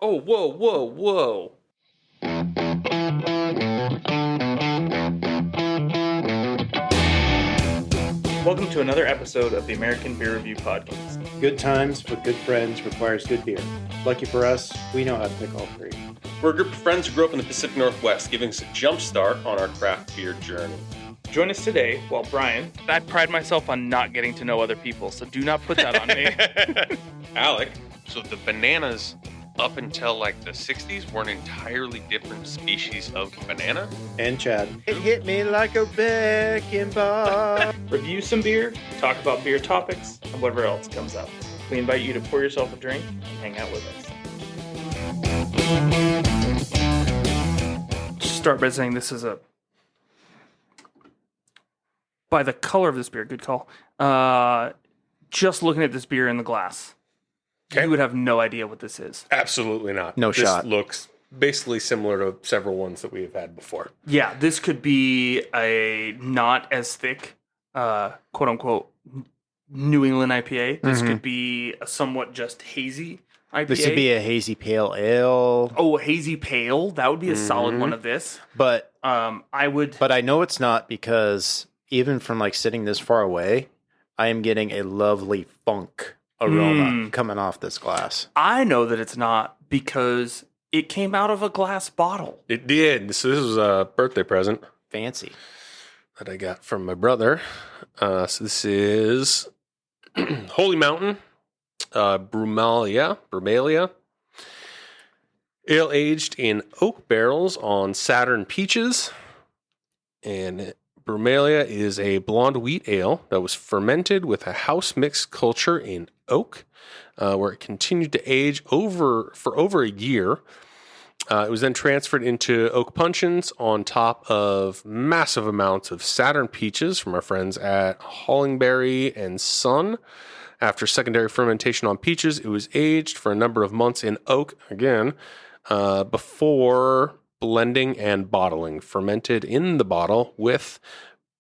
Oh, whoa, whoa, whoa. Welcome to another episode of the American Beer Review Podcast. Good times with good friends requires good beer. Lucky for us, we know how to pick all three. We're a group of friends who grew up in the Pacific Northwest, giving us a jump start on our craft beer journey. Join us today while Brian... I pride myself on not getting to know other people, so do not put that on me. Alec. So the bananas up until like the 60s were an entirely different species of banana. And Chad. It hit me like a wrecking ball. Review some beer, talk about beer topics, and whatever else comes up. We invite you to pour yourself a drink and hang out with us. Just start by saying this is by the color of this beer, good call. Just looking at this beer in the glass, you would have no idea what this is. Absolutely not. No shot. This looks basically similar to several ones that we have had before. Yeah, this could be a not as thick, quote unquote, New England IPA. This could be a somewhat just hazy IPA. This could be a hazy pale ale. Oh, a hazy pale. That would be a solid one of this. But I would. But I know it's not because even from like sitting this far away, I am getting a lovely funk aroma coming off this glass. I know that it's not because it came out of a glass bottle. It did. So this was a birthday present Fancy. that I got from my brother. So this is Holy Mountain, Brumalia, ale aged in oak barrels on Saturn peaches. And Brumalia is a blonde wheat ale that was fermented with a house mixed culture in oak, where it continued to age for over a year. It was then transferred into oak puncheons on top of massive amounts of Saturn peaches from our friends at Hollingberry and Son. After secondary fermentation on peaches, it was aged for a number of months in oak again, before blending and bottling, fermented in the bottle with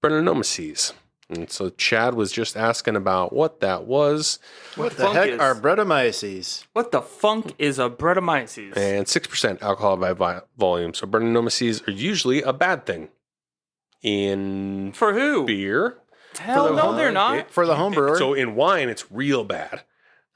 Brettanomyces. And so Chad was just asking about what that was. What the heck are Brettanomyces? What the funk is a Brettanomyces? And 6% alcohol by volume. So Brettanomyces are usually a bad thing in For who? beer. Hell no, they're not. For the home brewer. So in wine, it's real bad.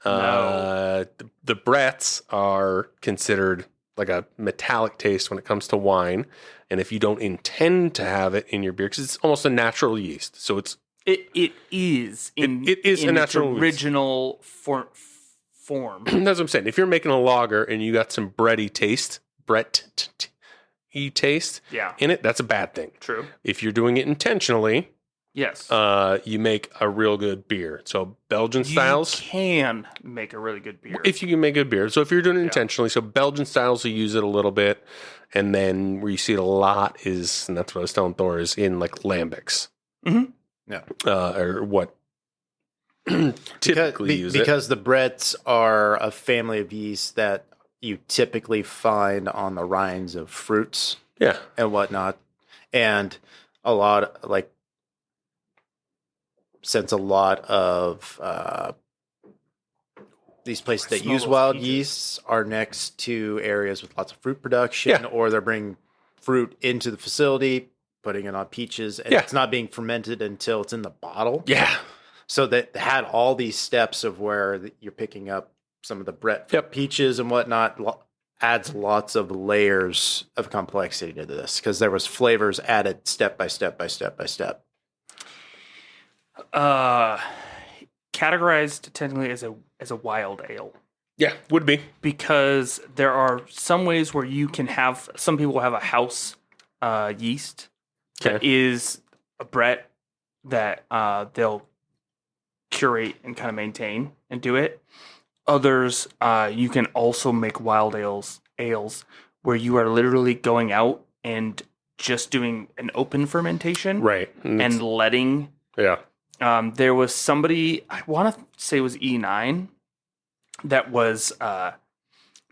No. The Bretts are considered like a metallic taste when it comes to wine. And if you don't intend to have it in your beer, because it's almost a natural yeast. So it's... It is in it is in a natural its original form. That's what I'm saying. If you're making a lager and you got some bready taste, taste Yeah. in it, that's a bad thing. True. If you're doing it intentionally, Yes. you make a real good beer. So Belgian styles, You can make a really good beer. if you can make good beer. So if you're doing it intentionally, so Belgian styles will use it a little bit, and then where you see it a lot is, and that's what I was telling Thor, is in like lambics. Mhm. Yeah. Or what typically use it. Because the Bretts are a family of yeast that you typically find on the rinds of fruits Yeah. and whatnot. And a lot, like, since a lot of these places that Smell use those wild peaches. yeasts are next to areas with lots of fruit production, Yeah. or they're bringing fruit into the facility, putting it on peaches, and Yeah. it's not being fermented until it's in the bottle. Yeah. So that had all these steps of where you're picking up some of the Brett peaches and whatnot, adds lots of layers of complexity to this because there was flavors added step by step by step by step. Categorized technically as a wild ale, Yeah, would be. because there are some ways where you can have, some people have a house yeast that is a Brett that they'll curate and kind of maintain and do it. Others, you can also make wild ales where you are literally going out and just doing an open fermentation, Right. and letting. Yeah. There was somebody, I want to say it was E9, that was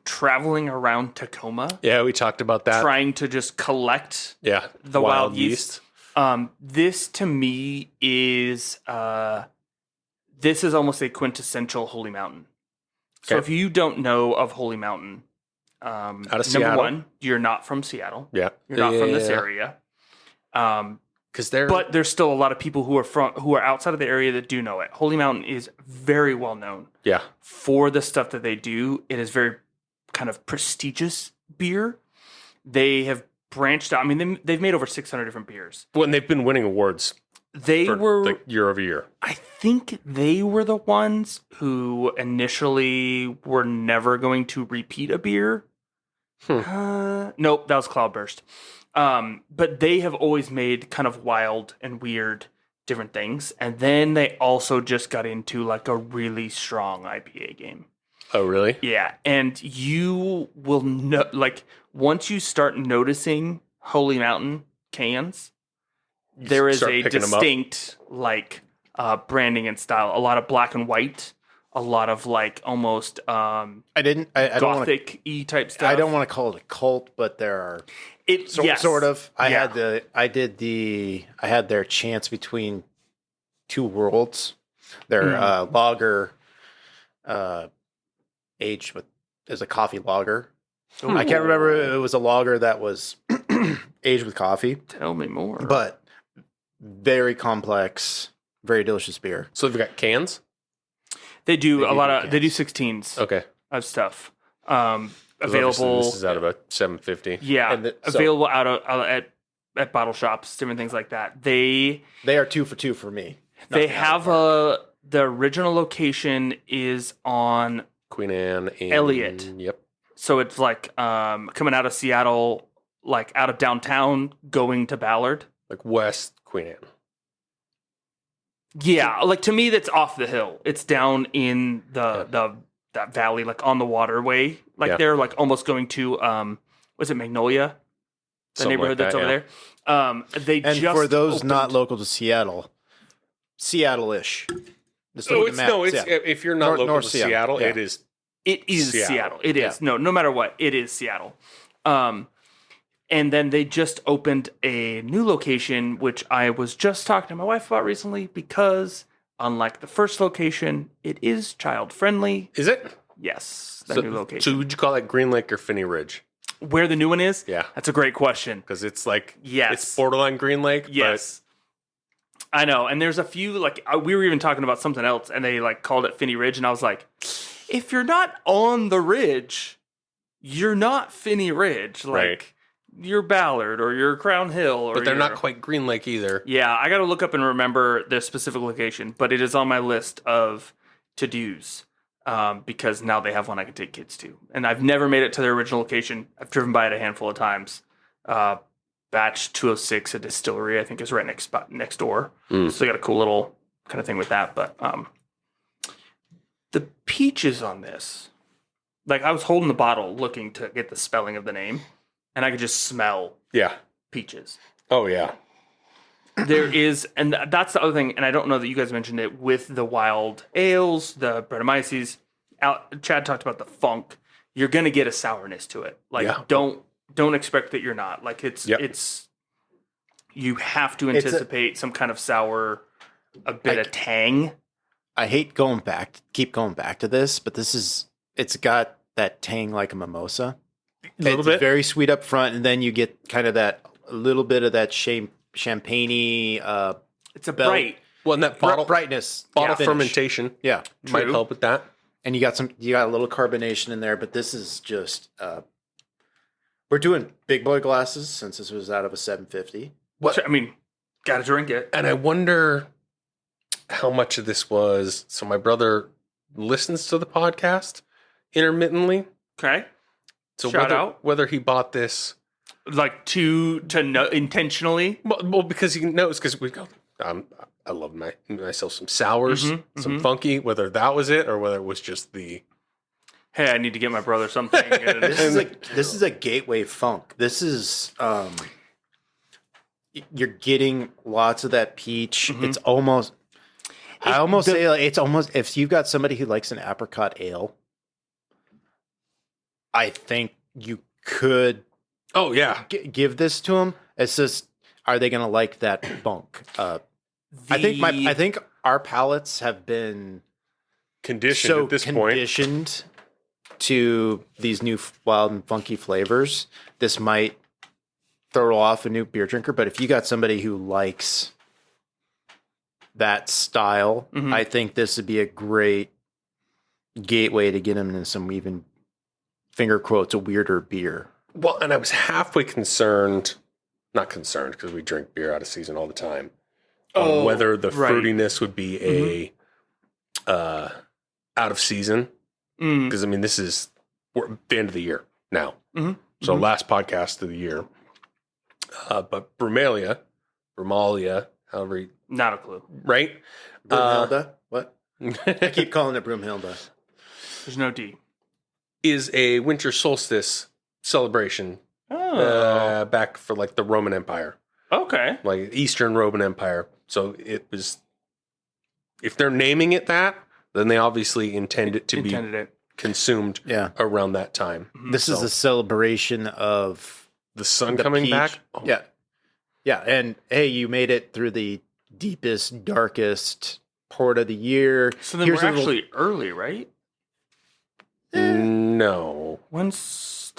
traveling around Tacoma. Yeah, we talked about that. Trying to just collect the wild yeast. This to me is this is almost a quintessential Holy Mountain. So if you don't know of Holy Mountain, Out of number Seattle. one, you're not from Seattle. Yeah. You're not from this area. Because But there's still a lot of people who are outside of the area that do know it. Holy Mountain is very well known. Yeah. For the stuff that they do. It is very kind of prestigious beer. They have branched out. I mean, they've made over 600 different beers. Well, and they've been winning awards. They were like year over year. I think they were the ones who initially were never going to repeat a beer. Nope, that was Cloudburst. But they have always made kind of wild and weird different things. And then they also just got into like a really strong IPA game. Oh, really? Yeah. And you will know, like, once you start noticing Holy Mountain cans, there is a distinct like branding and style. A lot of black and white, a lot of like almost I don't want gothic-y type stuff. I don't want to call it a cult, but there are sort of. I had their Chance Between Two Worlds. Their lager aged with as a coffee lager. Ooh. I can't remember if it was a lager that was aged with coffee. Tell me more. But very complex, very delicious beer. So they've got cans? They do a lot of. They do 16s. Of stuff. Available. This is out of a 750. Yeah, available at bottle shops, different things like that. They are 2 for 2 for me. They have the original location is on Queen Anne and Elliott. Yep. So it's like coming out of Seattle, like out of downtown, going to Ballard. Like West Queen Anne. Yeah, like to me, that's off the hill. It's down in that valley, like on the waterway. Like they're like almost going to was it Magnolia? The Something neighborhood like that's over there. And for those not local to Seattle, Seattle-ish. If you're not local to Seattle, it is. It is Seattle. It is. No matter what, it is Seattle. And then they just opened a new location, which I was just talking to my wife about recently, because unlike the first location, it is child friendly. Is it? Yes, new location. So would you call that Green Lake or Finney Ridge? Where the new one is? Yeah. That's a great question. Because it's like, it's borderline Green Lake. Yes. But I know. And there's a few, like, we were even talking about something else, and they, like, called it Finney Ridge, and I was like, if you're not on the ridge, you're not Finney Ridge. Like, you're Ballard or you're Crown Hill. But they're not quite Green Lake either. Yeah, I got to look up and remember the specific location, but it is on my list of to-dos. Because now they have one I can take kids to. And I've never made it to their original location. I've driven by it a handful of times. Batch 206, a distillery, I think is right next door. So they got a cool little kind of thing with that. But the peaches on this, like I was holding the bottle looking to get the spelling of the name, and I could just smell peaches. Oh, yeah. There is, and that's the other thing, and I don't know that you guys mentioned it, with the wild ales, the Brettanomyces, Chad talked about the funk. You're going to get a sourness to it. Like, don't expect that you're not. Like, it's you have to anticipate some kind of sour, a bit of tang. I hate keep going back to this, but it's got that tang like a mimosa. A little bit. Very sweet up front, and then you get kind of that, a little bit of that champagne-y, it's a bright. Well, and that brightness. Bottle fermentation. Yeah. Might help with that. And you got a little carbonation in there, but this is just, we're doing big boy glasses since this was out of a 750. I mean, gotta drink it. And I wonder how much of this was, so my brother listens to the podcast intermittently. Okay. So whether he bought this, like to know intentionally, well, because he knows, because we go. I love myself some sours, some funky. Whether that was it or whether it was just the. Hey, I need to get my brother something. This is a gateway funk. This is you're getting lots of that peach. It's almost. I almost say it's almost, if you've got somebody who likes an apricot ale, I think you could. Oh yeah, give this to them. It's just, are they going to like that funk? I think our palates have been conditioned at this point. to these new wild and funky flavors, this might throw off a new beer drinker. But if you got somebody who likes that style, I think this would be a great gateway to get them into some even, finger quotes, a weirder beer. Well, and I was halfway concerned, not concerned because we drink beer out of season all the time, on whether the fruitiness would be a out of season. Because, I mean, we're at the end of the year now. So last podcast of the year. But Brumalia, however you... Not a clue. Right? Broomhilda? What? I keep calling it Broomhilda. There's no D. Is a winter solstice celebration back for like the Roman Empire. Okay. Like Eastern Roman Empire. So it was... If they're naming it that, then they obviously intended it consumed around that time. This is a celebration of the sun coming back. Oh. Yeah. Yeah. And hey, you made it through the deepest, darkest port of the year. So then we're actually early, right? No. Was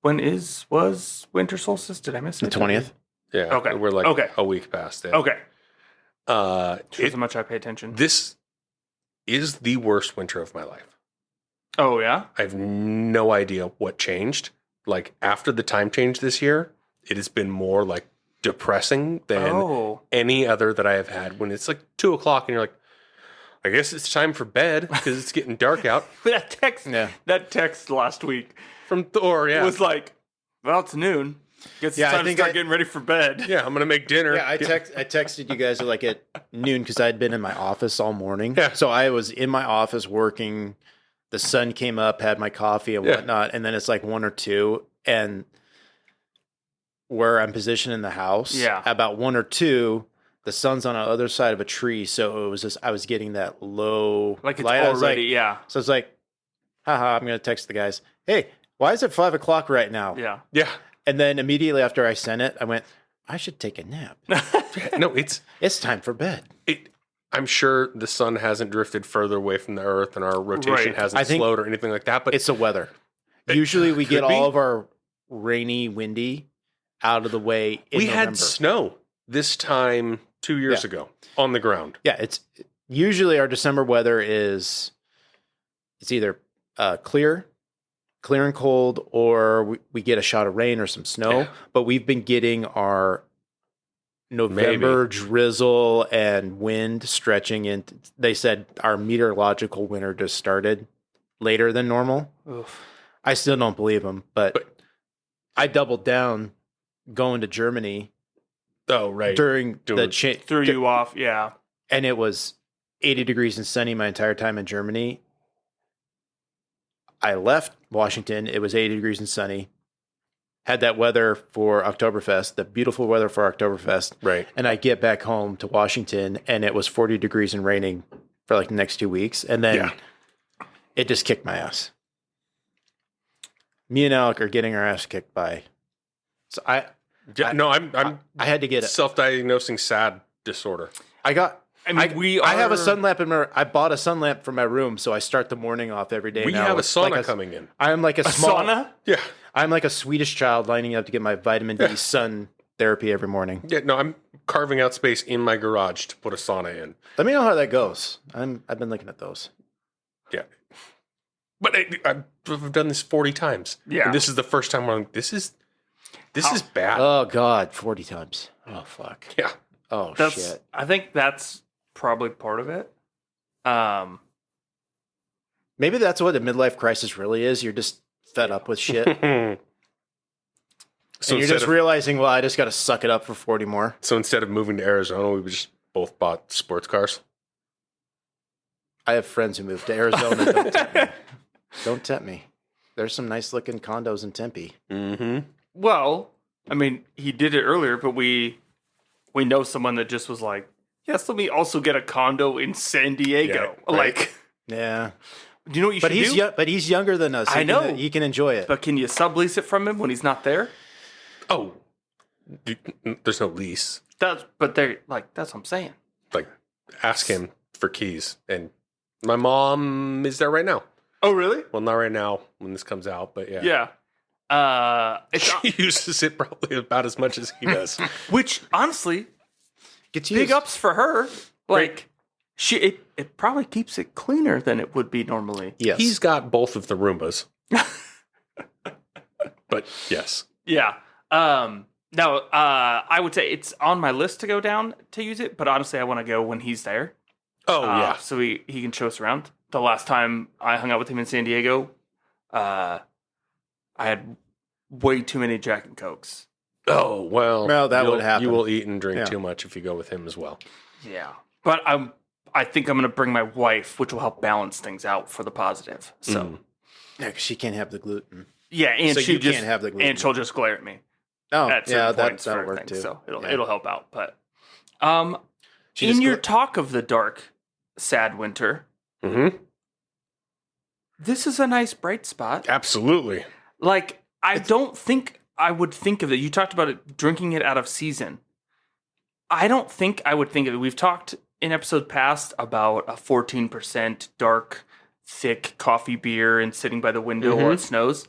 winter solstice? Did I miss it? The 20th? Yeah. Okay. We're like a week past it. Okay. Shows how much I pay attention. This is the worst winter of my life. Oh, yeah? I have no idea what changed. Like, after the time change this year, it has been more, like, depressing than any other that I have had. When it's, like, 2 o'clock and you're like, I guess it's time for bed because it's getting dark out. That text last week from Thor, was like, well, it's noon. Guess it's time to start getting ready for bed. Yeah, I'm going to make dinner. Yeah, I texted you guys like at noon because I'd been in my office all morning. Yeah. So I was in my office working. The sun came up, had my coffee and whatnot. And then it's like 1 or 2. And where I'm positioned in the house, about 1 or 2, the sun's on the other side of a tree. So it was just, I was getting that low like it's light. already, So it's like, haha, I'm going to text the guys. Hey, why is it 5 o'clock right now? Yeah. Yeah. And then immediately after I sent it, I went, I should take a nap. No, it's time for bed. I'm sure the sun hasn't drifted further away from the earth and our rotation hasn't slowed or anything like that. But it's the weather. Usually we get all of our rainy, windy out of the way in November. Had snow this time 2 years ago on the ground. Yeah, it's usually our December weather it's either clear and cold, or we get a shot of rain or some snow. Yeah. But we've been getting our November drizzle and wind stretching in. They said our meteorological winter just started later than normal. Oof. I still don't believe them, but I doubled down going to Germany. Oh, right. During threw you off, yeah. And it was 80 degrees and sunny my entire time in Germany. I left Washington. It was 80 degrees and sunny. Had that weather for Oktoberfest, the beautiful weather for Oktoberfest. Right. And I get back home to Washington, and it was 40 degrees and raining for like the next 2 weeks. And then it just kicked my ass. Me and Alec are getting our ass kicked by. So I had to get it. Self-diagnosing sad disorder. I have a sun lamp I bought a sun lamp for my room, so I start the morning off every day. We have a sauna coming in. I'm like a small sauna. Yeah, I'm like a Swedish child lining up to get my vitamin D sun therapy every morning. Yeah, no, I'm carving out space in my garage to put a sauna in. Let me know how that goes. I've been looking at those. Yeah, but I've done this 40 times. Yeah, and this is the first time where this is bad. Oh God, 40 times. Oh fuck. Yeah. Oh shit. I think that's probably part of it. Maybe that's what a midlife crisis really is. You're just fed up with shit. So you're just realizing, well, I just got to suck it up for 40 more. So instead of moving to Arizona, we just both bought sports cars. I have friends who moved to Arizona. Don't tempt me. Don't tempt me. There's some nice looking condos in Tempe. Mm-hmm. Well, I mean, he did it earlier, but we know someone that just was like, yes, let me also get a condo in San Diego. Yeah, right. Like, yeah. Do you know what you should do? But he's younger than us. I know. He can enjoy it. But can you sublease it from him when he's not there? Oh, there's no lease. That's what I'm saying. Like, ask him for keys. And my mom is there right now. Oh, really? Well, not right now when this comes out, but yeah. Yeah. She uses it probably about as much as he does. Which, honestly, Gets big used. ups for her. Like, it probably keeps it cleaner than it would be normally. Yes. He's got both of the Roombas. But yes. Yeah. No, I would say it's on my list to go down to use it, but honestly, I want to go when he's there. Oh, yeah. So he can show us around. The last time I hung out with him in San Diego, I had way too many Jack and Cokes. Oh, well. Well, that would happen. You will eat and drink too much if you go with him as well. Yeah. But I think I'm going to bring my wife, which will help balance things out for the positive. So, Yeah, 'cause she can't have the gluten. yeah, and So she you just can't have the gluten. and she'll just glare at me. Oh, At yeah, certain points that'll for work things, too. So Yeah. it'll help out. But She in just your talk of the dark, sad winter, Mm-hmm. this is a nice bright spot. Absolutely. Like, I don't think I would think of it. You talked about it, drinking it out of season. I don't think I would think of it. We've talked in episode past about a 14% dark, thick coffee beer and sitting by the window while it snows.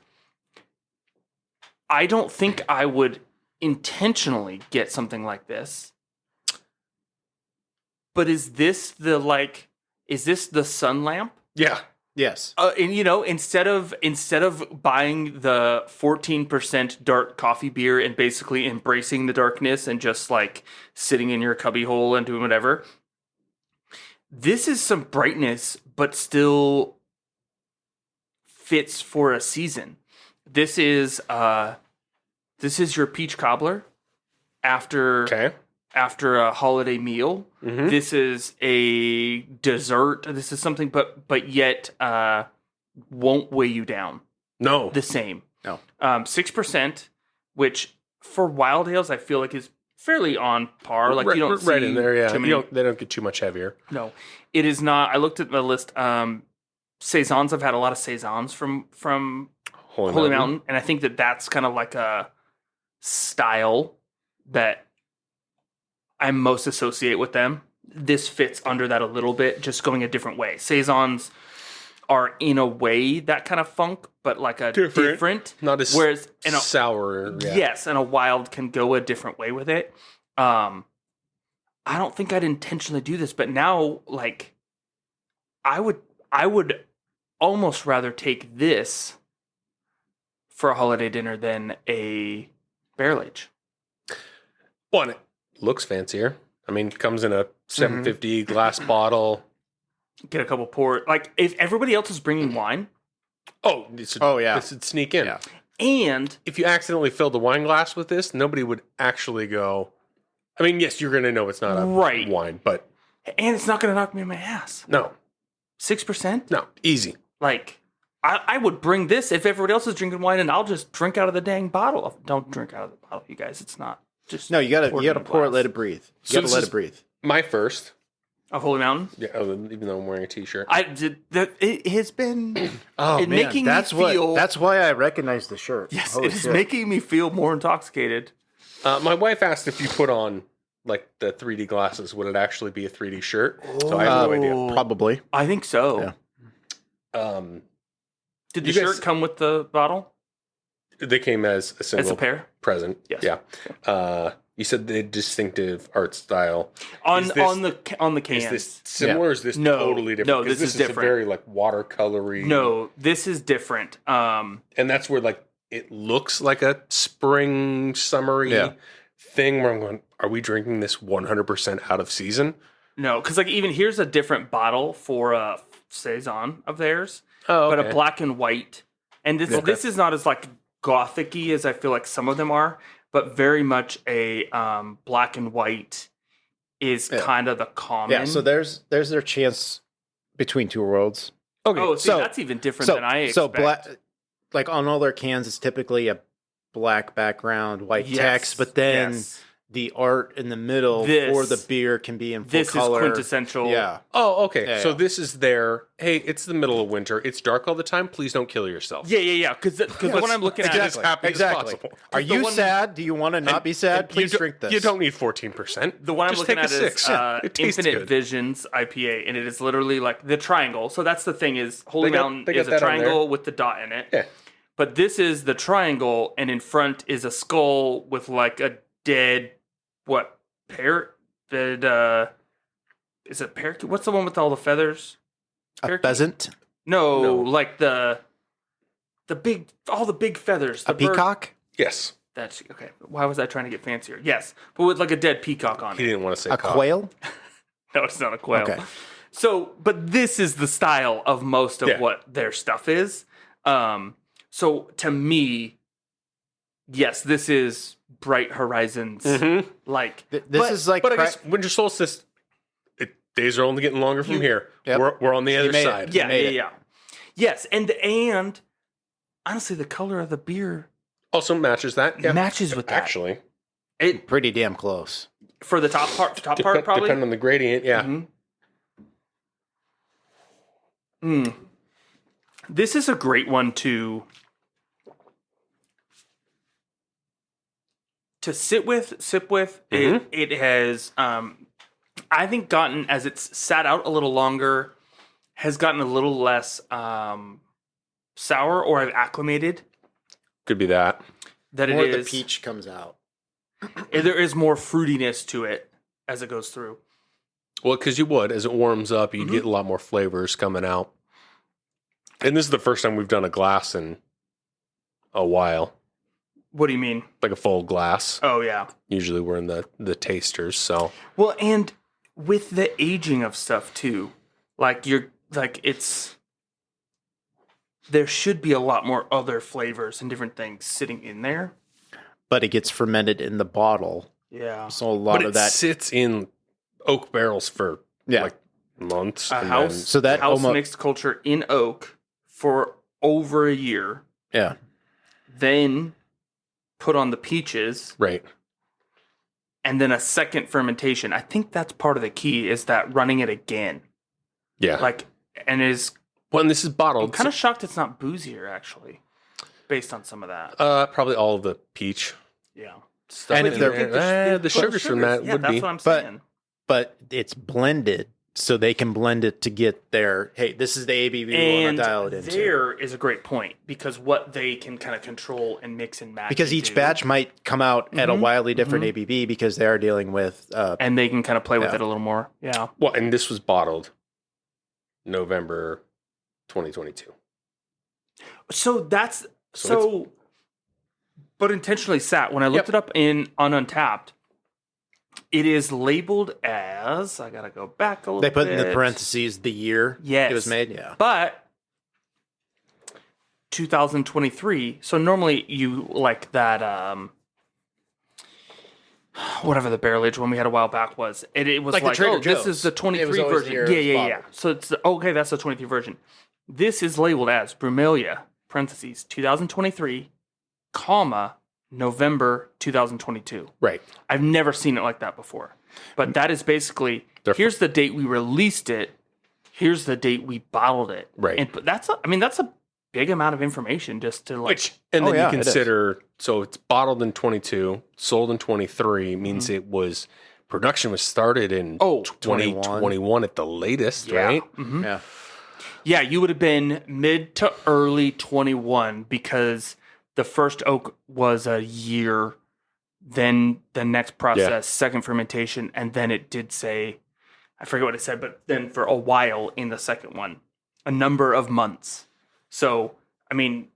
I don't think I would intentionally get something like this. But is this the sun lamp? Yeah. Yes. And instead of buying the 14% dark coffee beer and basically embracing the darkness and just like sitting in your cubbyhole and doing whatever, this is some brightness, but still fits for a season. This is your peach cobbler after a holiday meal. Mm-hmm. This is a dessert. This is something, but yet won't weigh you down. No. The same. No. 6%, which for wild ales I feel like is fairly on par. Like you don't see right in there, yeah. too many. They don't get too much heavier. No, it is not. I looked at the list. Saisons. I've had a lot of saisons from Holy Mountain, and I think that's kind of like a style that I most associate with them. This fits under that a little bit, just going a different way. Saisons are in a way that kind of funk, but like a different. Not as sour. Yeah. Yes, and a wild can go a different way with it. I don't think I'd intentionally do this, but now like I would almost rather take this for a holiday dinner than a barrel age. One, it looks fancier. I mean, it comes in a 750 glass bottle. Get a couple pour. Like if everybody else is bringing wine. This would sneak in. Yeah. And if you accidentally filled the wine glass with this, nobody would actually go. I mean, yes, you're going to know it's not a wine, but and it's not going to knock me in my ass. No. 6%? No, easy. Like I would bring this if everybody else is drinking wine, and I'll just drink out of the dang bottle. Don't drink out of the bottle, you guys. It's not just no. You gotta pour it, let it breathe. You gotta let it breathe. My first of Holy Mountain. Yeah, even though I'm wearing a t-shirt. It has been. Making that's me feel. That's why I recognize the shirt. Yes, it is making me feel more intoxicated. My wife asked if you put on like the 3D glasses, would it actually be a 3D shirt? So I have no idea. Probably. I think so. Yeah. Did the shirt come with the bottle? They came as a single pair present. Yes. Yeah. You said the distinctive art style on the cans. Is this similar? Or is this totally different? No, this is different. A very like watercolory. No, this is different. And that's where like it looks like a spring summery thing. Where I'm going, are we drinking this 100% out of season? No, because like even here's a different bottle for a saison of theirs. Oh, okay. But a black and white, and this is not as like gothic-y as I feel like some of them are, but very much a black and white is kind of the common. Yeah, so there's their chance between two worlds. Okay, so that's even different than I expect. So black, like on all their cans, it's typically a black background, white text, but then the art in the middle for the beer can be in full this color. is quintessential. Yeah. Oh, okay. Yeah, so yeah. this is their, hey, it's the middle of winter. It's dark all the time. Please don't kill yourself. Yeah. Because what I'm looking at as happy as possible. Are The you one- sad? Do you want to not be sad? Please drink this. You don't need 14%. The one I'm Just looking take at a is 6. It tastes Infinite good. Visions IPA, and it is literally like the triangle. So that's the thing is Holy They got Mountain is a that on triangle there. with the dot in it. Yeah. But this is the triangle, and in front is a skull with like a dead parrot? Is it parakeet? What's the one with all the feathers? A Parakeet? pheasant? No, like all the big feathers. The A peacock? Yes. That's okay. Why was I trying to get fancier? Yes, but with like a dead peacock on He it. didn't want to say A cock. quail? No, it's not a quail. Okay. So, but this is the style of most of what their stuff is. So to me, yes, this is Bright Horizons. Like This is like... But I guess winter solstice, days are only getting longer from here. Yep. We're on the other made it. side. yeah. Yes, and honestly, the color of the beer Also matches that. Yeah. matches with that. Actually. It pretty damn close. for the top part probably. Depending on the gradient, yeah. This is a great one to sip with. It has, I think, gotten as it's sat out a little longer, has gotten a little less sour, or I've acclimated Could be that. that More it of is. the peach comes out. There is more fruitiness to it as it goes through. Well, because you would, as it warms up, you'd get a lot more flavors coming out. And this is the first time we've done a glass in a while, What do you mean? like a full glass. Oh yeah. Usually we're in the tasters, so. Well, and with the aging of stuff too, there should be a lot more other flavors and different things sitting in there. But it gets fermented in the bottle. Yeah. So a lot But of it that... sits in oak barrels for like months. A and house, So that house almo- mixed culture in oak for over a year, Yeah. then put on the peaches, right. and then a second fermentation. I think that's part of the key is that running it again. Yeah. And Well, and this is I'm bottled. kind of shocked it's not boozier actually, based on some of that. Probably all of the peach Yeah. stuff. And in if there. they're- The sugars from that yeah, would that's be. what I'm But- saying. But it's blended, so they can blend it to get their, hey, this is the ABV we want And to dial it into. there is a great point because what they can kind of control and mix and match. Because each into, batch might come out at a wildly different ABV because they are dealing with... and they can kind of play with Yeah. it a little more. Yeah. Well, and this was bottled November 2022. So that's So but intentionally sat. When I looked it up on Untapped, it is labeled as, I gotta go back a little They bit. put in the parentheses the year Yes. it was made. Yeah. But 2023. So normally you like that whatever the barrel age one we had a while back was. It was Like the like, Trader oh, this Joe's. is the It 23 was always the version. year Yeah, it was yeah, yeah. bottled. So it's okay, that's the 23 version. This is labeled as Brumalia, parentheses, 2023, comma, November 2022. Right. I've never seen it like that before. But that is basically here's the date we released it, here's the date we bottled it. Right. And but that's a big amount of information just to like Which, and Oh, then yeah, you it is. consider, so it's bottled in 22, sold in 23, means it was, production was started in 2021 at the latest, right? Yeah. Yeah, you would have been mid to early 21 because the first oak was a year, then the next process, second fermentation, and then it did say, I forget what it said, but then for a while in the second one, a number of months. So, I mean,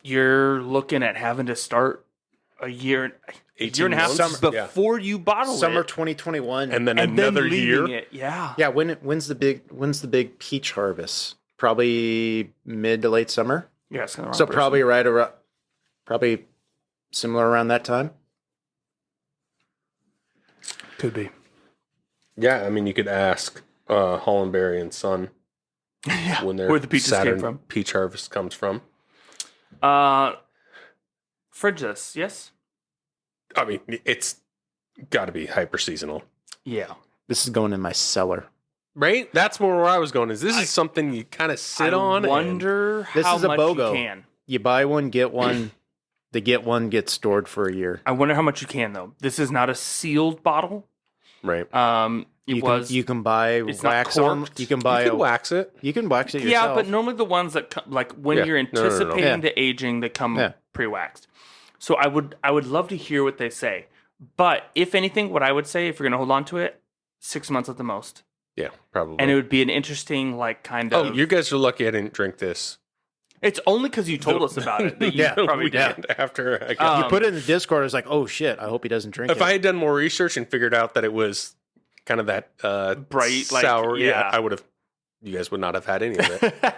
you're looking at having to start a year and a half months? before you bottle Summer it. 2021. And then And another then year. leaving it. Yeah. yeah, when's the big peach harvest? Probably mid to late summer. Yeah, it's So probably right around, probably similar around that time. could be. Yeah, I mean, you could ask Hollenberry and Son Yeah. when their Where the peaches Saturn came from. peach harvest comes from. Fridge this, yes? I mean, it's got to be hyper seasonal. Yeah. This is going in my cellar. Right? That's more where I was going. This is something you kind of sit on. I wonder This how is a much BOGO. you can. You buy one, get one. The get one gets stored for a year. I wonder how much you can though. This is not a sealed bottle. Right. You can buy it's not wax on. corked. You can buy You can wax it. You can wax it yourself. Yeah, but normally the ones that come, like when Yeah. you're No, no, no. anticipating Yeah. the aging, they come Yeah. pre-waxed. So I would love to hear what they say. But if anything, what I would say, if you're going to hold on to it, 6 months at the most, Yeah, probably. and it would be an interesting kind of. Oh, you guys are lucky I didn't drink this. It's only because you told us about it that you Yeah, probably Yeah, did. after I got you put it in the Discord. It's like, oh shit! I hope he doesn't drink If it. I had done more research and figured out that it was kind of that Bright, like, sour, yeah. I would have. You guys would not have had any of it.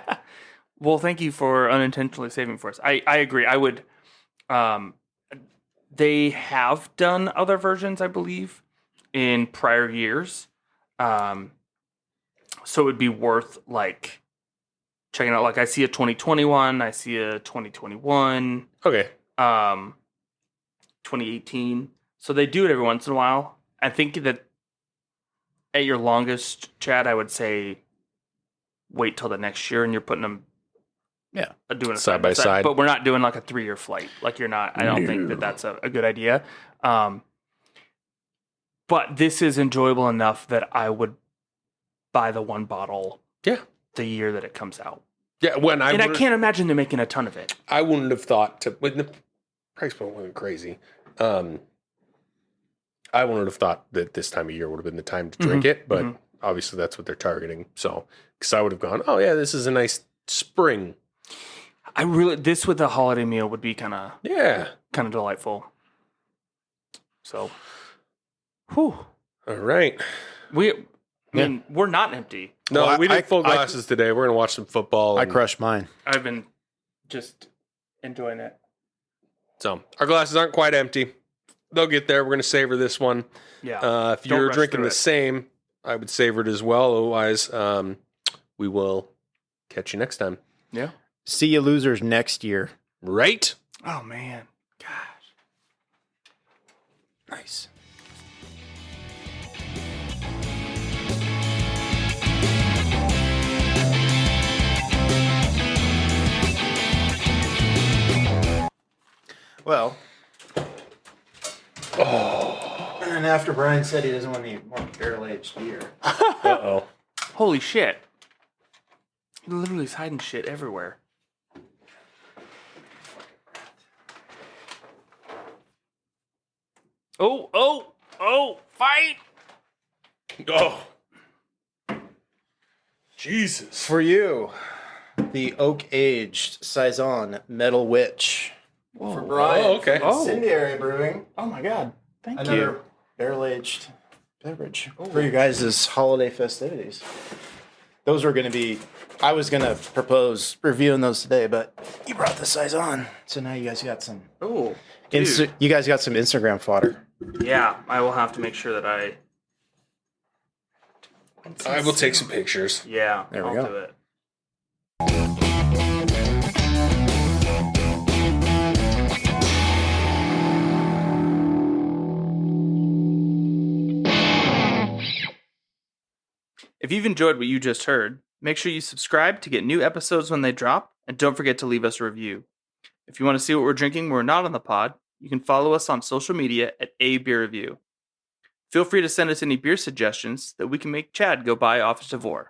Well, thank you for unintentionally saving for us. I agree. I would. They have done other versions, I believe, in prior years. So it would be worth checking out. Like I see a 2021, I see a 2021, Okay. 2018. So they do it every once in a while. I think that at your longest, Chad, I would say wait till the next year and you're putting them doing a Side by side. But we're not doing like a 3-year flight. Like you're not. I don't think that that's a good idea. But this is enjoyable enough that I would buy the one bottle. Yeah. The year that it comes out. Yeah. I can't imagine they're making a ton of it. I wouldn't have thought when the price point wasn't crazy. I wouldn't have thought that this time of year would have been the time to drink it, but obviously that's what they're targeting. So, because I would have gone, oh yeah, this is a nice spring. This with a holiday meal would be kind of delightful. So, whew. All right. I mean, we're not empty. No, Well, we did I- full glasses today. We're gonna watch some football. I and- crushed mine. I've been just enjoying it. So our glasses aren't quite empty. They'll get there. We're gonna savor this one. Yeah. If you're rush drinking through the it. same, I would savor it as well. Otherwise, we will catch you next time. Yeah. See you losers next year. Right? Oh man. Gosh. Nice. Well. Oh. And then after Brian said he doesn't want any more barrel-aged beer. Uh-oh. Holy shit. He literally is hiding shit everywhere. Oh, fight! Oh. Jesus. For you, the oak-aged Saison Metal Witch. Whoa. For Brian. Oh, okay. from Incendiary Brewing. Oh my god. Thank Another you. barrel-aged beverage for you guys' holiday festivities. Those were going to be, I was going to propose reviewing those today, but you brought the Saison. So now you guys got some, Oh. you guys got some Instagram fodder. Yeah, I will have to make sure that I will take some pictures. Yeah, There we I'll go. do it. If you've enjoyed what you just heard, make sure you subscribe to get new episodes when they drop, and don't forget to leave us a review. If you want to see what we're drinking when we're not on the pod, you can follow us on social media at ABR Review. Feel free to send us any beer suggestions that we can make Chad go buy off of Tavor.